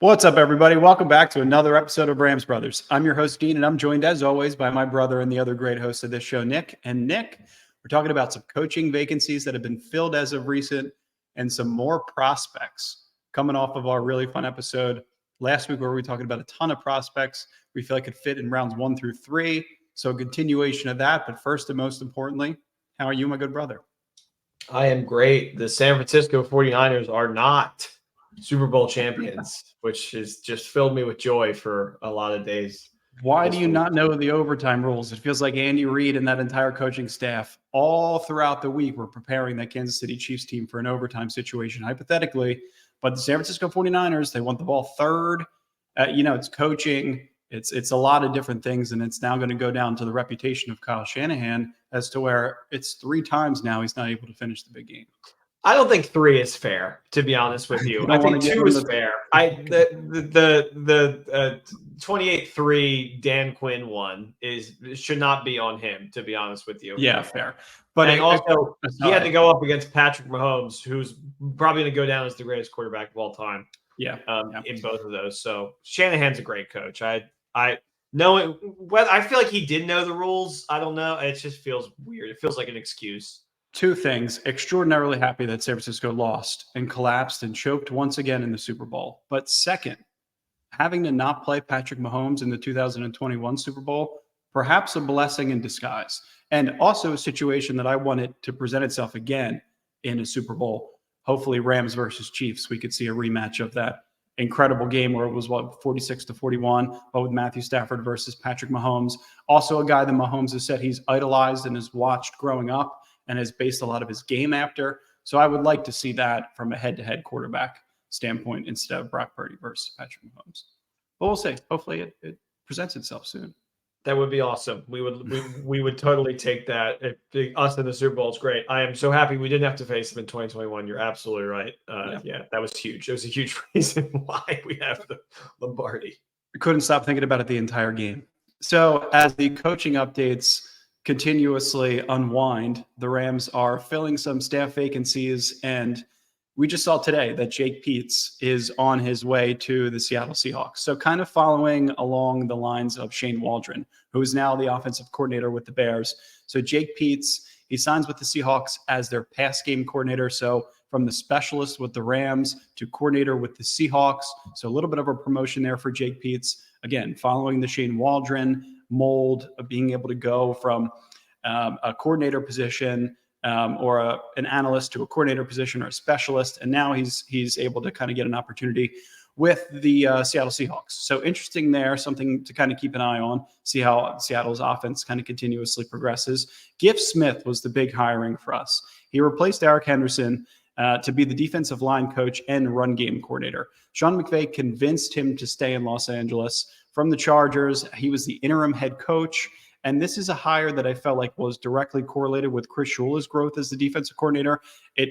What's up, everybody? Welcome back to another episode of Rams Brothers. I'm your host, Dean, and I'm joined, as always, by my brother and the other great host of this show, Nick. And Nick, we're talking about some coaching vacancies that have been filled as of recent and some more prospects coming off of our really fun episode last week where we were talking about a ton of prospects we feel like could fit in rounds 1 through 3. So a continuation of that. But first and most importantly, how are you, my good brother? I am great. The San Francisco 49ers are not Super Bowl champions, which has just filled me with joy for a lot of days. Why do you not know the overtime rules? It feels like Andy Reid and that entire coaching staff all throughout the week were preparing that Kansas City Chiefs team for an overtime situation, hypothetically. But the San Francisco 49ers, they want the ball third. It's coaching. It's a lot of different things, and it's now going to go down to the reputation of Kyle Shanahan as to where it's 3 times now he's not able to finish the big game. I don't think 3 is fair, to be honest with you. I think 2 is fair. The 28-3 Dan Quinn one should not be on him, to be honest with you. Yeah, fair. But also, he had to go up against Patrick Mahomes, who's probably going to go down as the greatest quarterback of all time. Yeah, in both of those. So Shanahan's a great coach. I know whether I feel like he did know the rules. I don't know. It just feels weird. It feels like an excuse. 2 things. Extraordinarily happy that San Francisco lost and collapsed and choked once again in the Super Bowl. But second, having to not play Patrick Mahomes in the 2021 Super Bowl, perhaps a blessing in disguise. And also a situation that I wanted to present itself again in a Super Bowl. Hopefully Rams versus Chiefs. We could see a rematch of that incredible game where it was 46-41, but with Matthew Stafford versus Patrick Mahomes. Also a guy that Mahomes has said he's idolized and has watched growing up and has based a lot of his game after. So I would like to see that from a head-to-head quarterback standpoint instead of Brock Purdy versus Patrick Mahomes. But we'll see. Hopefully it presents itself soon. That would be awesome. We would totally take that. Us in the Super Bowl is great. I am so happy we didn't have to face them in 2021. You're absolutely right. Yeah, that was huge. It was a huge reason why we have the Lombardi. I couldn't stop thinking about it the entire game. So as the coaching updates continuously unwind, the Rams are filling some staff vacancies, and we just saw today that Jake Peetz is on his way to the Seattle Seahawks. So kind of following along the lines of Shane Waldron, who is now the offensive coordinator with the Bears. So Jake Peetz, he signs with the Seahawks as their pass game coordinator. So from the specialist with the Rams to coordinator with the Seahawks. So a little bit of a promotion there for Jake Peetz. Again, following the Shane Waldron mold of being able to go from a coordinator position or an analyst to a coordinator position or a specialist. And now he's able to kind of get an opportunity with the Seattle Seahawks. So interesting there, something to kind of keep an eye on, see how Seattle's offense kind of continuously progresses. Giff Smith was the big hiring for us. He replaced Eric Henderson to be the defensive line coach and run game coordinator. Sean McVay convinced him to stay in Los Angeles from the Chargers. He was the interim head coach. And this is a hire that I felt like was directly correlated with Chris Shula's growth as the defensive coordinator. It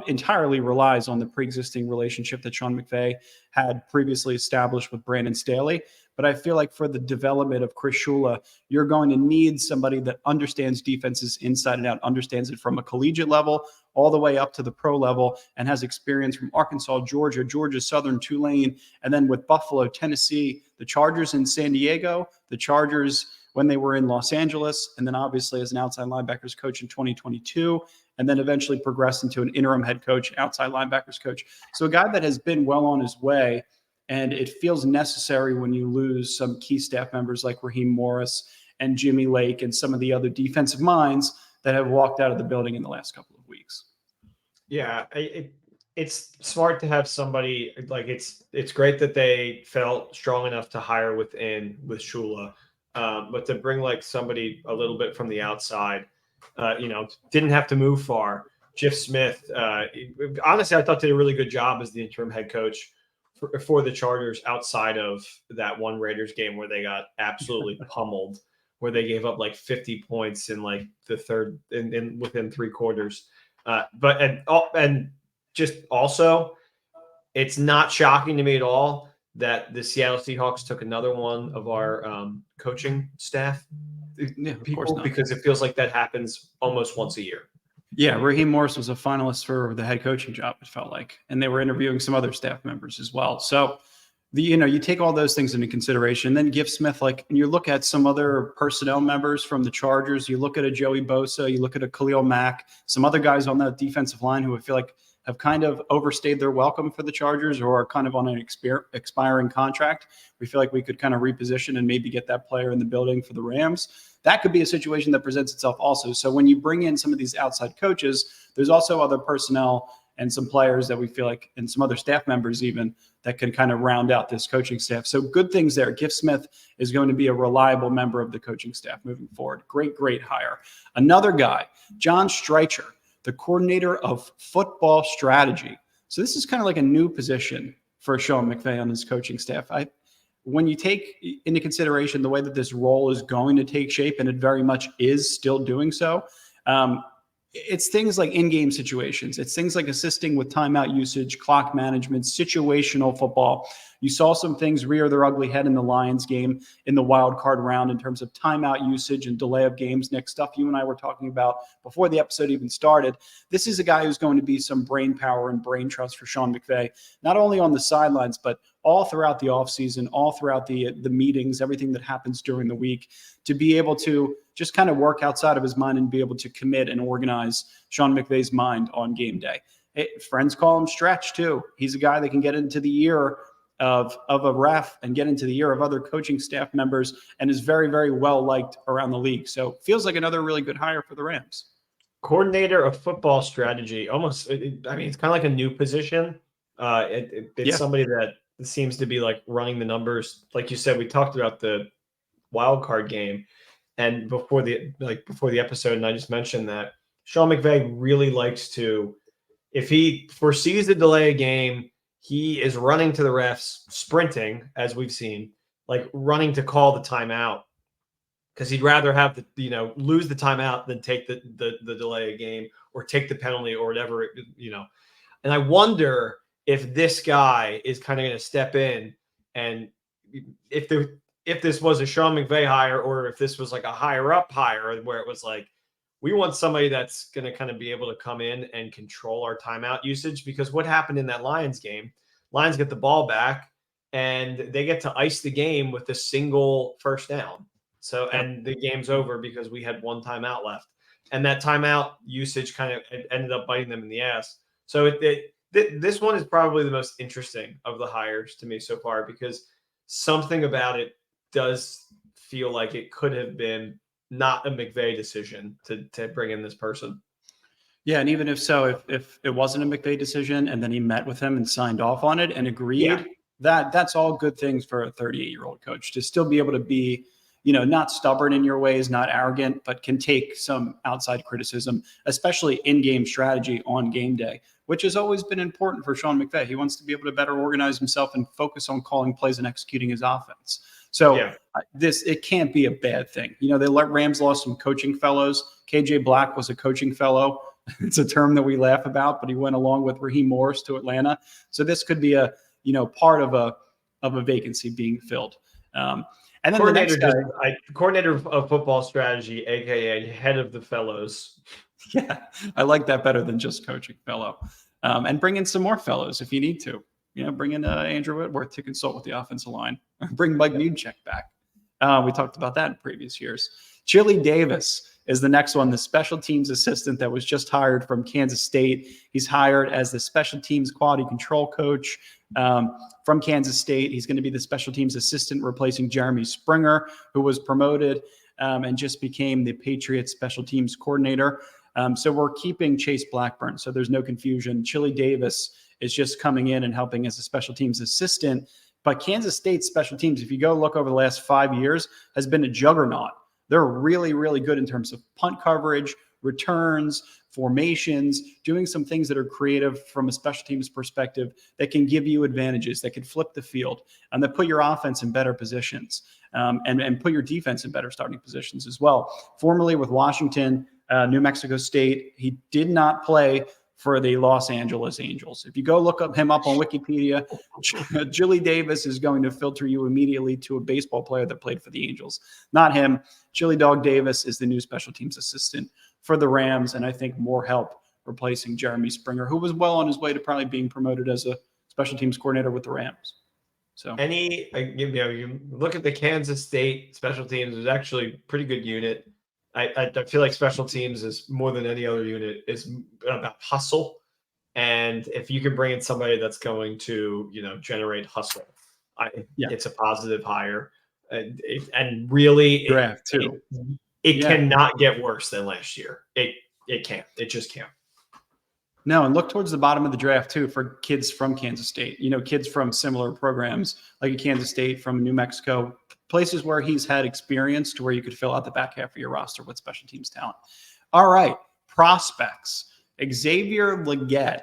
entirely relies on the pre-existing relationship that Sean McVay had previously established with Brandon Staley. But I feel like for the development of Chris Shula, you're going to need somebody that understands defenses inside and out, understands it from a collegiate level all the way up to the pro level, and has experience from Arkansas, Georgia Southern, Tulane, and then with Buffalo, Tennessee, the Chargers in San Diego, the Chargers when they were in Los Angeles, and then obviously as an outside linebackers coach in 2022, and then eventually progressed into an interim head coach, outside linebackers coach. So a guy that has been well on his way, and it feels necessary when you lose some key staff members like Raheem Morris and Jimmy Lake and some of the other defensive minds that have walked out of the building in the last couple of weeks. Yeah, it's smart to have somebody like it's great that they felt strong enough to hire with Shula. But to bring like somebody a little bit from the outside, didn't have to move far. Giff Smith, honestly, I thought did a really good job as the interim head coach for the Chargers outside of that one Raiders game where they got absolutely pummeled, where they gave up like 50 points in like the third in within 3 quarters. And just also, it's not shocking to me at all that the Seattle Seahawks took another one of our coaching staff people because it feels like that happens almost once a year. Yeah, Raheem Morris was a finalist for the head coaching job, it felt like, and they were interviewing some other staff members as well. So you take all those things into consideration. Then Giff Smith, like, and you look at some other personnel members from the Chargers, you look at a Joey Bosa, you look at a Khalil Mack, some other guys on the defensive line who I feel like have kind of overstayed their welcome for the Chargers or are kind of on an expiring contract. We feel like we could kind of reposition and maybe get that player in the building for the Rams. That could be a situation that presents itself also. So when you bring in some of these outside coaches, there's also other personnel and some players that we feel like, and some other staff members even, that can kind of round out this coaching staff. So good things there. Giff Smith is going to be a reliable member of the coaching staff moving forward. Great hire. Another guy, John Streicher, the coordinator of football strategy. So this is kind of like a new position for Sean McVay on his coaching staff. When you take into consideration the way that this role is going to take shape, and it very much is still doing so, it's things like in-game situations. It's things like assisting with timeout usage, clock management, situational football. You saw some things rear their ugly head in the Lions game in the wild card round in terms of timeout usage and delay of games. Nick, stuff you and I were talking about before the episode even started. This is a guy who's going to be some brain power and brain trust for Sean McVay, not only on the sidelines, but all throughout the offseason, all throughout the meetings, everything that happens during the week, to be able to just kind of work outside of his mind and be able to commit and organize Sean McVay's mind on game day. Hey, friends call him Stretch too. He's a guy that can get into the ear of a ref and get into the ear of other coaching staff members and is very well liked around the league. So feels like another really good hire for the Rams. Coordinator of football strategy. Almost, it's kind of like a new position. It's somebody that seems to be like running the numbers. Like you said, we talked about the wild card game, and before the episode, and I just mentioned that Sean McVay really likes to, if he foresees the delay a game, he is running to the refs, sprinting, as we've seen, like running to call the timeout, because he'd rather have the lose the timeout than take the delay a game or take the penalty or whatever. And I wonder if this guy is kind of going to step in, and if this was a Sean McVay hire, or if this was like a higher up hire where it was like, we want somebody that's going to kind of be able to come in and control our timeout usage. Because what happened in that Lions game, Lions get the ball back and they get to ice the game with a single first down. So, and the game's over because we had one timeout left, and that timeout usage kind of ended up biting them in the ass. So this one is probably the most interesting of the hires to me so far, because something about it does feel like it could have been not a McVay decision to bring in this person. Yeah, and even if so, if it wasn't a McVay decision and then he met with him and signed off on it and agreed, that's all good things for a 38-year-old coach to still be able to be, not stubborn in your ways, not arrogant, but can take some outside criticism, especially in-game strategy on game day, which has always been important for Sean McVay. He wants to be able to better organize himself and focus on calling plays and executing his offense. So it can't be a bad thing. Rams lost some coaching fellows. KJ Black was a coaching fellow. It's a term that we laugh about, but he went along with Raheem Morris to Atlanta. So this could be a part of a vacancy being filled. And then coordinator of football strategy, aka head of the fellows. Yeah, I like that better than just coaching fellow. And bring in some more fellows if you need to. Bring in Andrew Whitworth to consult with the offensive line. Bring Mike Munchak back. We talked about that in previous years. Chili Davis is the next one, the special teams assistant that was just hired from Kansas State. He's hired as the special teams quality control coach from Kansas State. He's going to be the special teams assistant, replacing Jeremy Springer, who was promoted and just became the Patriots special teams coordinator. So we're keeping Chase Blackburn, so there's no confusion. Chili Davis is just coming in and helping as a special teams assistant. But Kansas State special teams, if you go look over the last 5 years, has been a juggernaut. They're really good in terms of punt coverage, returns, formations, doing some things that are creative from a special teams perspective that can give you advantages, that can flip the field, and that put your offense in better positions and put your defense in better starting positions as well. Formerly with Washington, New Mexico State, he did not play for the Los Angeles Angels. If you go look him up on Wikipedia, Chili Davis is going to filter you immediately to a baseball player that played for the Angels. Not him. Chili Dog Davis is the new special teams assistant for the Rams, and I think more help replacing Jeremy Springer, who was well on his way to probably being promoted as a special teams coordinator with the Rams. So you look at the Kansas State special teams, it was actually a pretty good unit. I feel like special teams is more than any other unit is about hustle. And if you can bring in somebody that's going to, generate hustle, it's a positive hire. And really, draft too. It cannot get worse than last year. It can't. It just can't. No, and look towards the bottom of the draft too for kids from Kansas State. Kids from similar programs like a Kansas State, from New Mexico, places where he's had experience to where you could fill out the back half of your roster with special teams talent. All right, prospects. Xavier Legette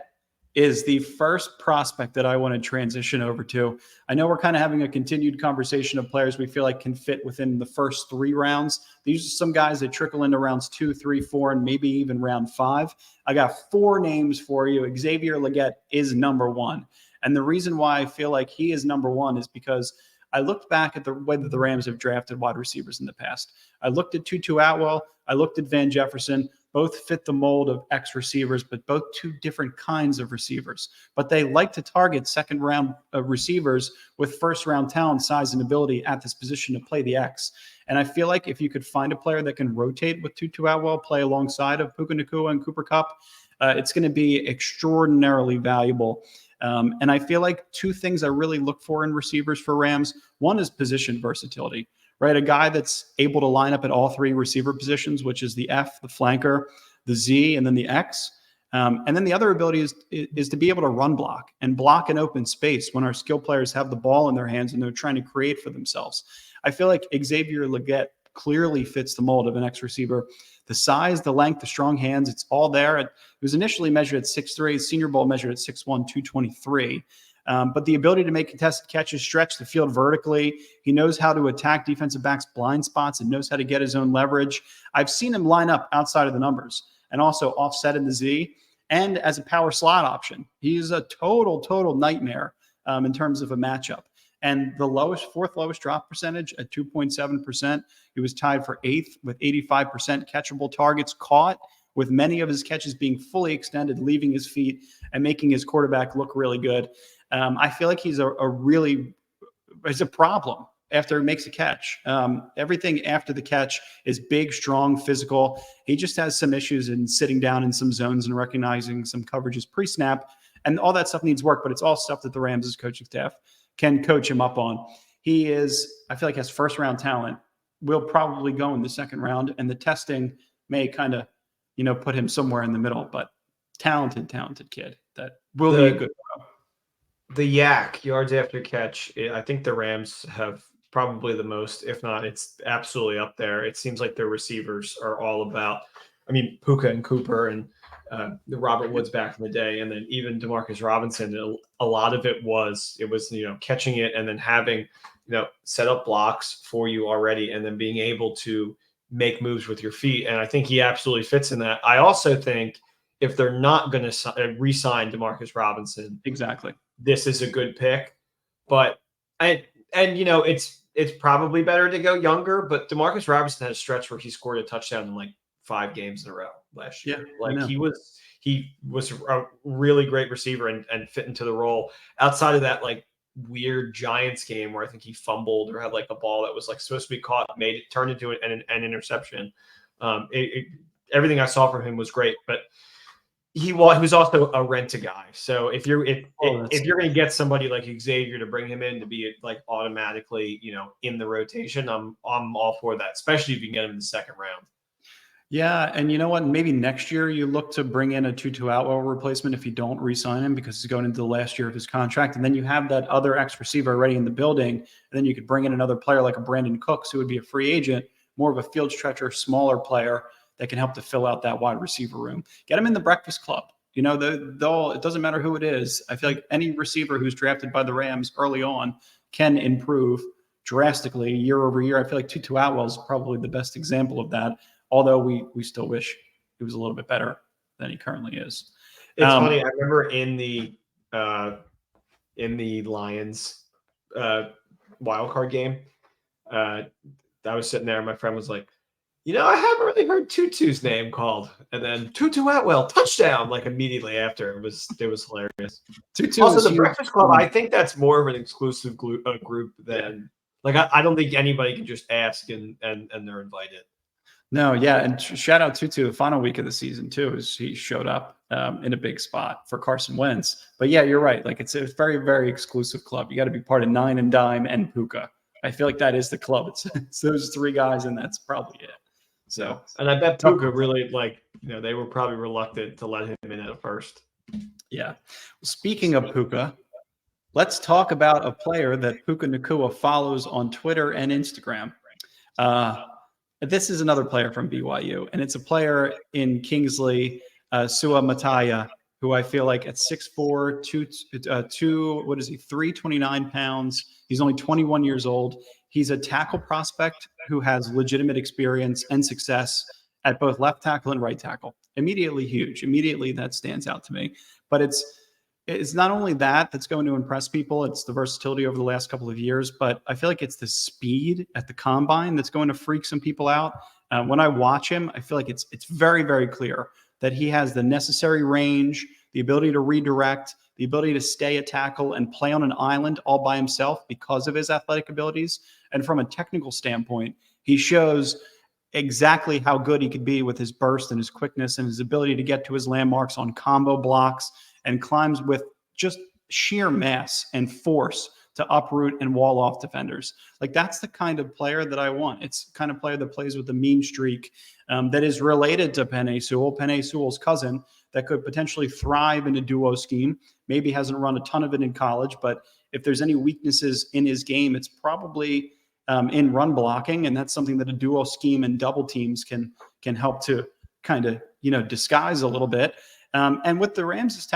is the first prospect that I want to transition over to. I know we're kind of having a continued conversation of players we feel like can fit within the first 3 rounds. These are some guys that trickle into rounds 2, 3, 4, and maybe even round 5. I got 4 names for you. Xavier Legette is number 1. And the reason why I feel like he is number 1 is because I looked back at the way that the Rams have drafted wide receivers in the past. I looked at Tutu Atwell. I looked at Van Jefferson. Both fit the mold of X receivers, but both 2 different kinds of receivers. But they like to target second-round receivers with first-round talent, size, and ability at this position to play the X. And I feel like if you could find a player that can rotate with Tutu Atwell, play alongside of Puka Nacua and Cooper Kupp, it's going to be extraordinarily valuable. And I feel like 2 things I really look for in receivers for Rams. One is position versatility. Right, a guy that's able to line up at all 3 receiver positions, which is the F, the flanker, the Z, and then the X. And then the other ability is to be able to run block and block an open space when our skill players have the ball in their hands and they're trying to create for themselves. I feel like Xavier Legette clearly fits the mold of an X receiver. The size, the length, the strong hands, it's all there. It was initially measured at 6'3", Senior Bowl measured at 6'1", 223. But the ability to make contested catches, stretch the field vertically. He knows how to attack defensive backs' blind spots and knows how to get his own leverage. I've seen him line up outside of the numbers and also offset in the Z and as a power slot option. He's a total nightmare in terms of a matchup. And the 4th lowest drop percentage at 2.7%. He was tied for 8th with 85% catchable targets caught, with many of his catches being fully extended, leaving his feet and making his quarterback look really good. I feel like he's it's a problem after he makes a catch. Everything after the catch is big, strong, physical. He just has some issues in sitting down in some zones and recognizing some coverages pre-snap. And all that stuff needs work, but it's all stuff that the Rams' coaching staff can coach him up on. He is, I feel like, has first-round talent. Will probably go in the 2nd round, and the testing may kind of, put him somewhere in the middle, but talented kid that will be a good pro. The yak, yards after catch, I think the Rams have probably the most, if not, it's absolutely up there. It seems like their receivers are all about, Puka and Cooper and the Robert Woods back in the day, and then even Demarcus Robinson. A lot of it was catching it and then having set up blocks for you already, and then being able to make moves with your feet. And I think he absolutely fits in that. I also think if they're not going to re-sign Demarcus Robinson, exactly, this is a good pick. But it's probably better to go younger. But Demarcus Robinson had a stretch where he scored a touchdown in like 5 games in a row last year. Yeah, he was a really great receiver and fit into the role. Outside of that, like weird Giants game where I think he fumbled or had like a ball that was like supposed to be caught, made it turned into an interception. Everything I saw from him was great, but he was also a rent a guy. So if you're going to get somebody like Xavier to bring him in to be like automatically, in the rotation, I'm all for that, especially if you can get him in the 2nd round. Yeah, and you know what? Maybe next year you look to bring in a Tutu Atwell replacement if you don't re-sign him because he's going into the last year of his contract. And then you have that other X receiver already in the building. And then you could bring in another player like a Brandon Cooks, who would be a free agent, more of a field stretcher, smaller player that can help to fill out that wide receiver room. Get him in the breakfast club. It doesn't matter who it is. I feel like any receiver who's drafted by the Rams early on can improve drastically year over year. I feel like Tutu Atwell is probably the best example of that. Although we still wish he was a little bit better than he currently is. It's funny. I remember in the Lions wild card game, I was sitting there and my friend was like, I haven't really heard Tutu's name called, and then Tutu Atwell touchdown like immediately after. It was hilarious. Tutu Also, is the huge. Breakfast Club, I think that's more of an exclusive group than like I don't think anybody can just ask and they're invited. No, yeah, and shout out Tutu. The final week of the season too is he showed up in a big spot for Carson Wentz. But yeah, you're right. Like it's a very very exclusive club. You got to be part of Nine and Dime and Puka. I feel like that is the club. It's those three guys, and that's probably it. So, and I bet Puka really they were probably reluctant to let him in at first. Yeah. Well, speaking of Puka, let's talk about a player that Puka Nacua follows on Twitter and Instagram. This is another player from BYU, and it's a player in Kingsley, Suamataya, who I feel like at 6'4", 329 pounds. He's only 21 years old. He's a tackle prospect who has legitimate experience and success at both left tackle and right tackle. Immediately huge. Immediately that stands out to me. But it's not only that's going to impress people. It's the versatility over the last couple of years, but I feel like it's the speed at the combine that's going to freak some people out. When I watch him, I feel like it's very, very clear that he has the necessary range, the ability to redirect, the ability to stay a tackle and play on an island all by himself because of his athletic abilities. And from a technical standpoint, he shows exactly how good he could be with his burst and his quickness and his ability to get to his landmarks on combo blocks, and climbs with just sheer mass and force to uproot and wall off defenders. Like that's the kind of player that I want. It's the kind of player that plays with a mean streak, that is related to Penei Sewell's cousin, that could potentially thrive in a duo scheme. Maybe hasn't run a ton of it in college, but if there's any weaknesses in his game, it's probably in run blocking, and that's something that a duo scheme and double teams can help to kind of disguise a little bit. And with the Rams'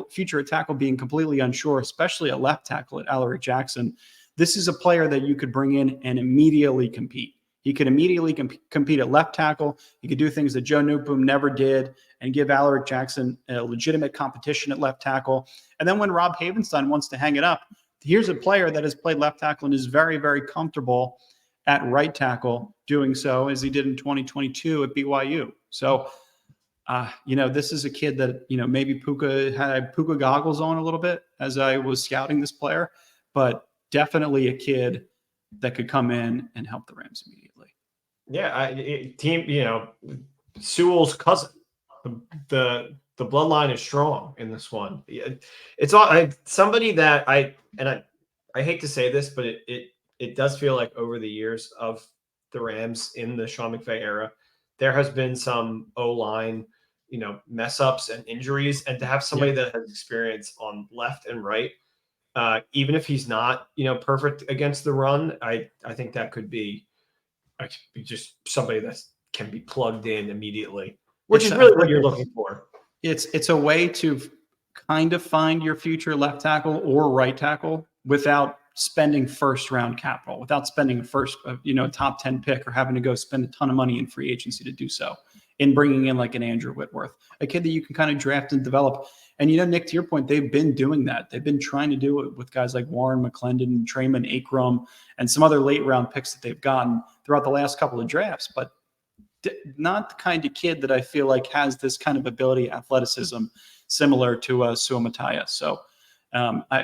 future at tackle being completely unsure, especially a left tackle at Alaric Jackson, this is a player that you could bring in and immediately compete. He could immediately compete at left tackle. He could do things that Joe Newcomb never did and give Alaric Jackson a legitimate competition at left tackle. And then when Rob Havenstein wants to hang it up, here's a player that has played left tackle and is very, very comfortable at right tackle doing so, as he did in 2022 at BYU. So, this is a kid that, maybe Puka had Puka goggles on a little bit as I was scouting this player, but definitely a kid that could come in and help the Rams immediately. Yeah, Sewell's cousin. The bloodline is strong in this one. It's all somebody that I hate to say this, but it does feel like over the years of the Rams in the Sean McVay era, there has been some O-line, mess ups and injuries, and to have somebody that has experience on left and right, even if he's not, perfect against the run, I think that could be just somebody that can be plugged in immediately, which is really what you're looking for. It's a way to kind of find your future left tackle or right tackle without spending first round capital, without spending a top 10 pick or having to go spend a ton of money in free agency to do so, in bringing in like an Andrew Whitworth, a kid that you can kind of draft and develop. And, Nick, to your point, they've been doing that. They've been trying to do it with guys like Warren McClendon, Trayman Akram, and some other late round picks that they've gotten throughout the last couple of drafts, but not the kind of kid that I feel like has this kind of ability, athleticism, similar to Suamataya. So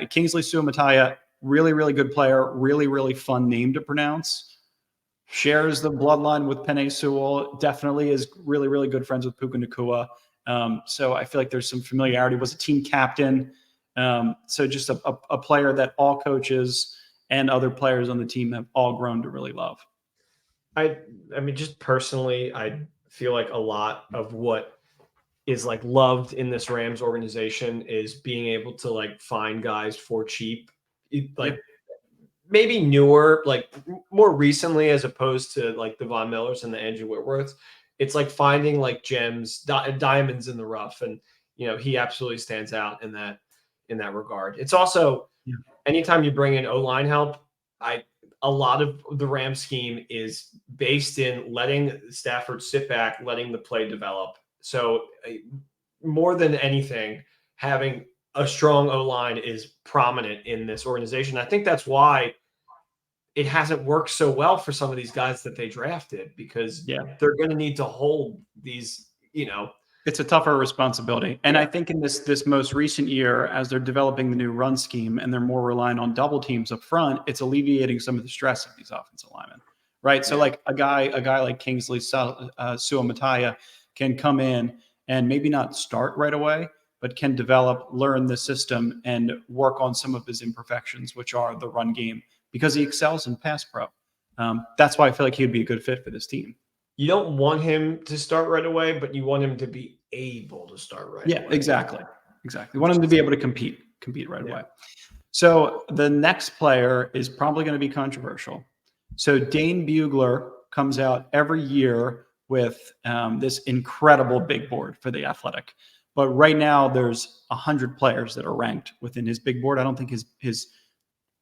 Kingsley Suamataya, really, really good player, really, really fun name to pronounce. Shares the bloodline with Penei Sewell, definitely is really, really good friends with Puka Nacua. So I feel like there's some familiarity, was a team captain. So just a player that all coaches and other players on the team have all grown to really love. I mean, just personally, I feel like a lot of what is like loved in this Rams organization is being able to like find guys for cheap, maybe newer, like more recently, as opposed to like the Von Millers and the Andrew Whitworths. It's like finding like gems, diamonds in the rough, and he absolutely stands out in that regard. It's also anytime you bring in O-line help, a lot of the Ram scheme is based in letting Stafford sit back, letting the play develop. So more than anything, having a strong O-line is prominent in this organization. I think that's why it hasn't worked so well for some of these guys that they drafted because they're going to need to hold these, It's a tougher responsibility. And I think in this most recent year, as they're developing the new run scheme and they're more reliant on double teams up front, it's alleviating some of the stress of these offensive linemen, right? So like a guy like Kingsley Suamataia can come in and maybe not start right away, but can develop, learn the system, and work on some of his imperfections, which are the run game, because he excels in pass pro. That's why I feel like he'd be a good fit for this team. You don't want him to start right away, but you want him to be able to start right away. Yeah, exactly. You want him to be able to compete right away. So the next player is probably going to be controversial. So Dane Bugler comes out every year with this incredible big board for the Athletic. But right now there's 100 players that are ranked within his big board. I don't think his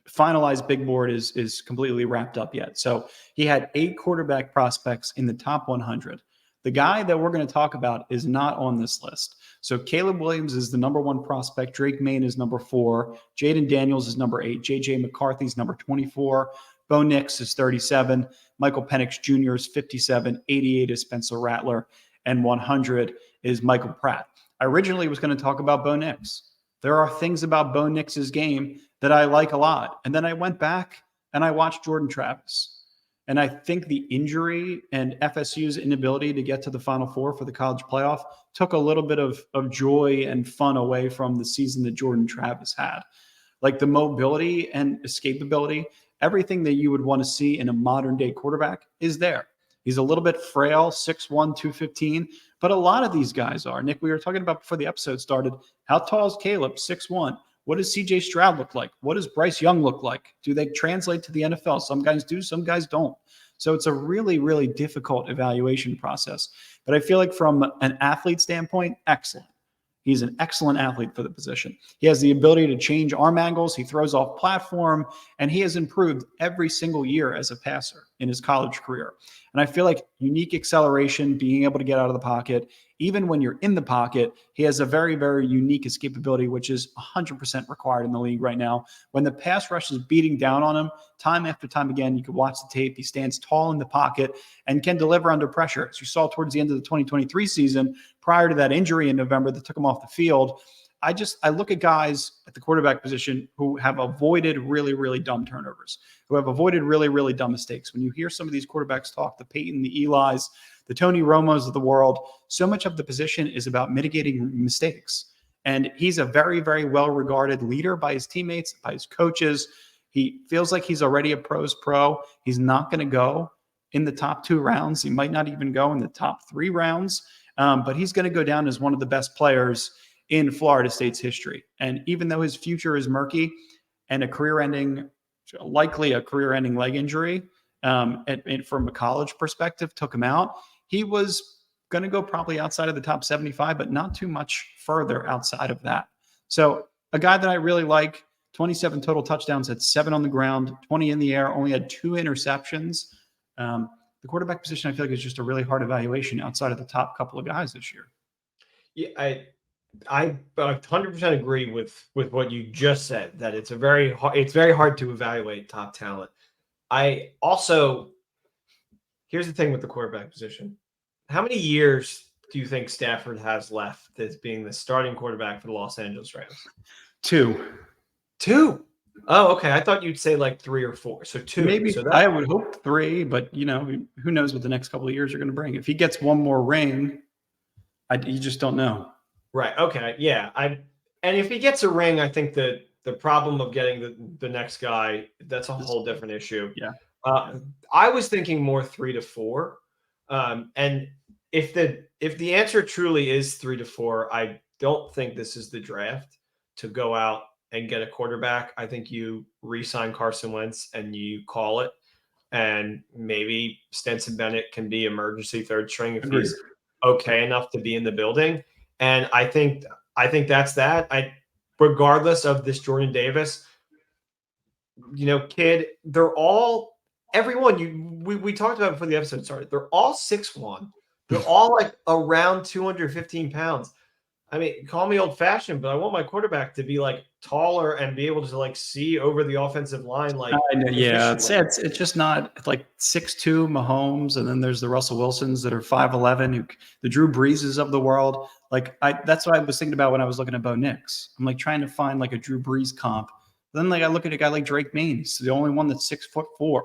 finalized big board is completely wrapped up yet. So he had 8 quarterback prospects in the top 100. The guy that we're going to talk about is not on this list. So Caleb Williams is the number 1 prospect. Drake Main is number 4. Jaden Daniels is number 8. JJ McCarthy is number 24. Bo Nix is 37. Michael Penix Jr. is 57. 88 is Spencer Rattler. And 100 is Michael Pratt. I originally was going to talk about Bo Nix. There are things about Bo Nix's game that I like a lot. And then I went back and I watched Jordan Travis. And I think the injury and FSU's inability to get to the Final Four for the college playoff took a little bit of joy and fun away from the season that Jordan Travis had. Like the mobility and escapability, everything that you would want to see in a modern day quarterback is there. He's a little bit frail, 6'1", 215, but a lot of these guys are. Nick, we were talking about before the episode started, how tall is Caleb? 6'1". What does CJ Stroud look like? What does Bryce Young look like? Do they translate to the NFL? Some guys do, some guys don't. So it's a really, really difficult evaluation process. But I feel like from an athlete standpoint, excellent. He's an excellent athlete for the position. He has the ability to change arm angles. He throws off platform, and he has improved every single year as a passer in his college career. And I feel like unique acceleration, being able to get out of the pocket, even when you're in the pocket, he has a very, very unique escapability, which is 100% required in the league right now. When the pass rush is beating down on him, time after time again, you can watch the tape. He stands tall in the pocket and can deliver under pressure. As you saw towards the end of the 2023 season, prior to that injury in November that took him off the field, I look at guys at the quarterback position who have avoided really, really dumb turnovers, who have avoided really, really dumb mistakes. When you hear some of these quarterbacks talk, the Peyton, the Eli's, the Tony Romos of the world, so much of the position is about mitigating mistakes. And he's a very, very well-regarded leader by his teammates, by his coaches. He feels like he's already a pro's pro. He's not going to go in the top 2 rounds. He might not even go in the top 3 rounds, but he's going to go down as one of the best players in Florida State's history. And even though his future is murky and likely a career-ending leg injury from a college perspective took him out, he was going to go probably outside of the top 75, but not too much further outside of that. So a guy that I really like, 27 total touchdowns, had 7 on the ground, 20 in the air, only had 2 interceptions. The quarterback position, I feel like, is just a really hard evaluation outside of the top couple of guys this year. Yeah, I 100% agree with what you just said, that it's very hard to evaluate top talent. Here's the thing with the quarterback position. How many years do you think Stafford has left as being the starting quarterback for the Los Angeles Rams? 2. Oh, okay. I thought you'd say like 3 or 4. So 2. Maybe. So I would hope 3, but who knows what the next couple of years are going to bring. If he gets one more ring, you just don't know. Right. Okay. Yeah. And if he gets a ring, I think that the problem of getting the next guy, that's a whole different issue. Yeah. I was thinking more 3 to 4. And if the answer truly is 3 to 4, I don't think this is the draft to go out and get a quarterback. I think you re-sign Carson Wentz and you call it, and maybe Stetson Bennett can be emergency third string if he's okay enough to be in the building. And I think that's that. Regardless of this Jordan Davis, kid, everyone we talked about before the episode started. They're all 6'1". They're all like around 215 pounds. I mean, call me old fashioned, but I want my quarterback to be like taller and be able to like see over the offensive line. Like, I know, yeah, it's just not like 6'2" Mahomes, and then there's the Russell Wilsons that are 5'11", the Drew Breeses of the world. Like that's what I was thinking about when I was looking at Bo Nix. I'm like trying to find like a Drew Brees comp. Then like I look at a guy like Drake May. He's the only one that's 6'4",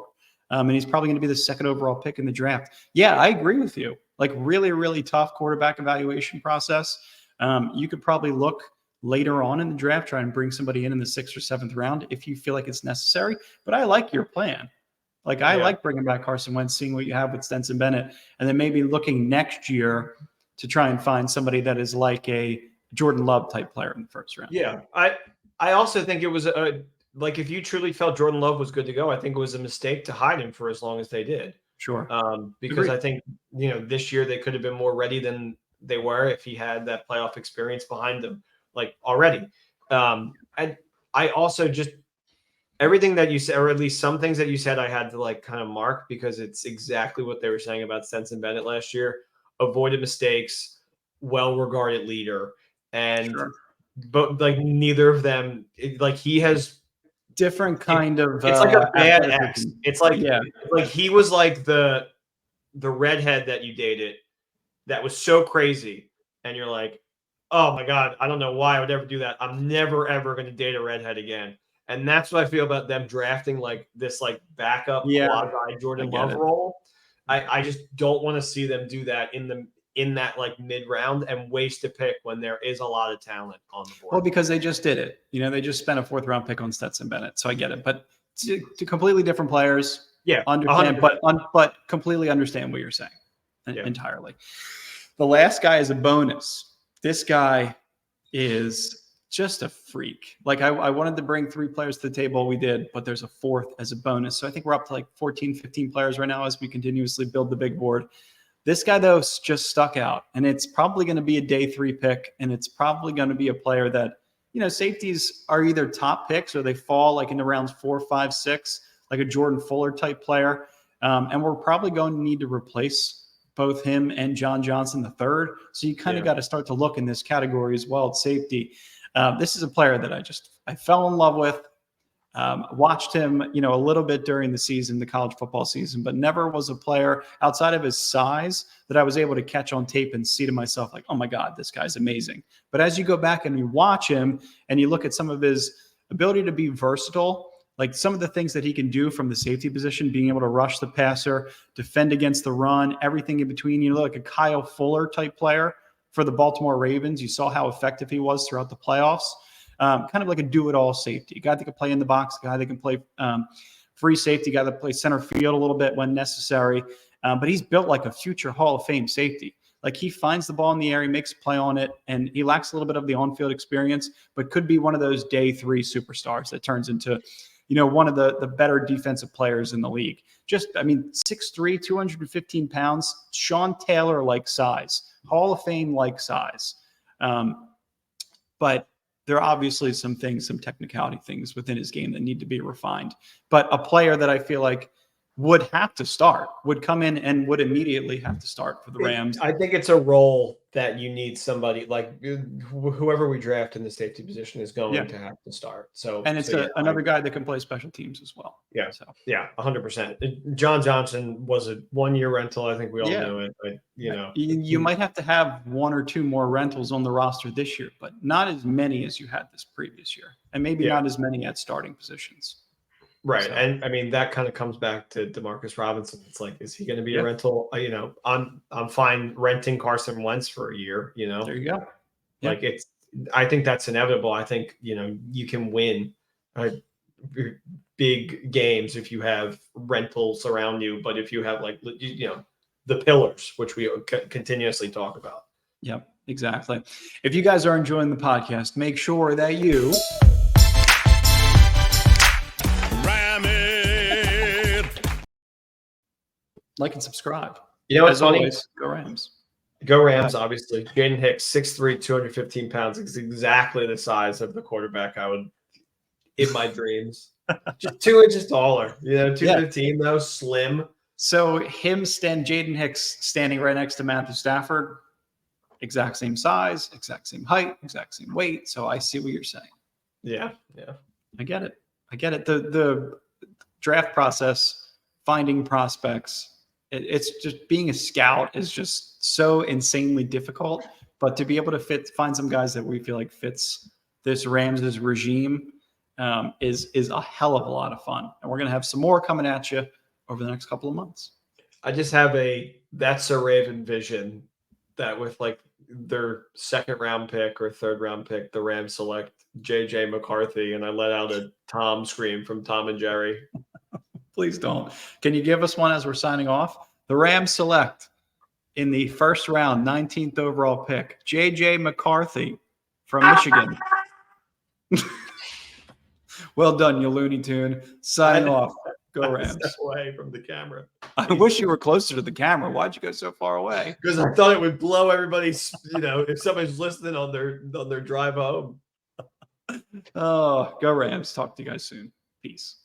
and he's probably going to be the second overall pick in the draft. Yeah, I agree with you. Like really, really tough quarterback evaluation process. You could probably look later on in the draft, try and bring somebody in the 6th or 7th round if you feel like it's necessary. But I like your plan. Like I like bringing back Carson Wentz, seeing what you have with Stetson Bennett, and then maybe looking next year to try and find somebody that is like a Jordan Love type player in the first round. Yeah, I also think it was like if you truly felt Jordan Love was good to go, I think it was a mistake to hide him for as long as they did. Sure. Because Agreed. I think, this year they could have been more ready than they were if he had that playoff experience behind them, like already. And I also just everything that you said, or at least some things that you said, I had to like kind of mark because it's exactly what they were saying about Stetson Bennett last year. Avoided mistakes, well-regarded leader, and but like neither of them, like he has different kind of. It's like a bad ex. It's like he was like the redhead that you dated that was so crazy, and you're like, oh my god, I don't know why I would ever do that. I'm never ever going to date a redhead again. And that's what I feel about them drafting like this like backup quasi Jordan Love role. I just don't want to see them do that in that like mid round and waste a pick when there is a lot of talent on the board. Well, because they just did it. They just spent a 4th round pick on Stetson Bennett. So I get it. But to completely different players. Yeah. Understand, but completely understand what you're saying entirely. The last guy is a bonus. This guy is just a freak. Like I wanted to bring 3 players to the table. We did, but there's a 4th as a bonus. So I think we're up to like 14, 15 players right now as we continuously build the big board. This guy, though, just stuck out, and it's probably going to be a day 3 pick, and it's probably going to be a player that, safeties are either top picks or they fall like in the rounds 4, 5, 6, like a Jordan Fuller type player. And we're probably going to need to replace both him and John Johnson III. So you kind of got to start to look in this category as well at safety. This is a player that I fell in love with. Watched him, a little bit during the season, the college football season, but never was a player outside of his size that I was able to catch on tape and see to myself like, oh my God, this guy's amazing. But as you go back and you watch him and you look at some of his ability to be versatile, like some of the things that he can do from the safety position, being able to rush the passer, defend against the run, everything in between, like a Kyle Fuller type player for the Baltimore Ravens. You saw how effective he was throughout the playoffs. Kind of like a do-it-all safety, a guy that can play in the box, a guy that can play free safety, a guy that plays center field a little bit when necessary. But he's built like a future Hall of Fame safety. Like he finds the ball in the air, he makes a play on it, and he lacks a little bit of the on-field experience, but could be one of those day 3 superstars that turns into, one of the better defensive players in the league. 6'3", 215 pounds, Sean Taylor-like size, Hall of Fame-like size. But there are obviously some technicality things within his game that need to be refined. But a player that I feel like would have to start, would come in and would immediately have to start for the Rams. I think it's a role that you need somebody like whoever we draft in the safety position is going to have to start. And it's another guy that can play special teams as well. Yeah. So. Yeah. 100%. John Johnson was a 1-year rental. I think we all know it, but you might have to have 1 or 2 more rentals on the roster this year, but not as many as you had this previous year, and maybe not as many at starting positions. Right. So. And that kind of comes back to DeMarcus Robinson. It's like, is he going to be a rental? I'm fine renting Carson Wentz for a year, There you go. Like I think that's inevitable. I think, you can win big games if you have rentals around you, but if you have like, the pillars, which we continuously talk about. Yep, exactly. If you guys are enjoying the podcast, make sure that you like and subscribe. What's funny? Always, go Rams. Go Rams, obviously. Jaden Hicks, 6'3", 215 pounds, is exactly the size of the quarterback I would, in my dreams. Just 2 inches taller. 215 though, slim. So Jaden Hicks standing right next to Matthew Stafford, exact same size, exact same height, exact same weight. So I see what you're saying. Yeah. I get it. The draft process, finding prospects, it's just being a scout is just so insanely difficult. But to be able to find some guys that we feel like fits this Rams' regime is a hell of a lot of fun. And we're going to have some more coming at you over the next couple of months. I just have that's a Raven vision that with like their second round pick or third round pick, the Rams select JJ McCarthy, and I let out a Tom scream from Tom and Jerry. Please don't. Can you give us one as we're signing off? The Rams select in the first round, 19th overall pick, JJ McCarthy from Michigan. Well done, you Looney Tune. Signing off. Go Rams. Step away from the camera. I wish you were closer to the camera. Why'd you go so far away? Because I thought it would blow everybody's, if somebody's listening on their drive home. Oh, go Rams. Talk to you guys soon. Peace.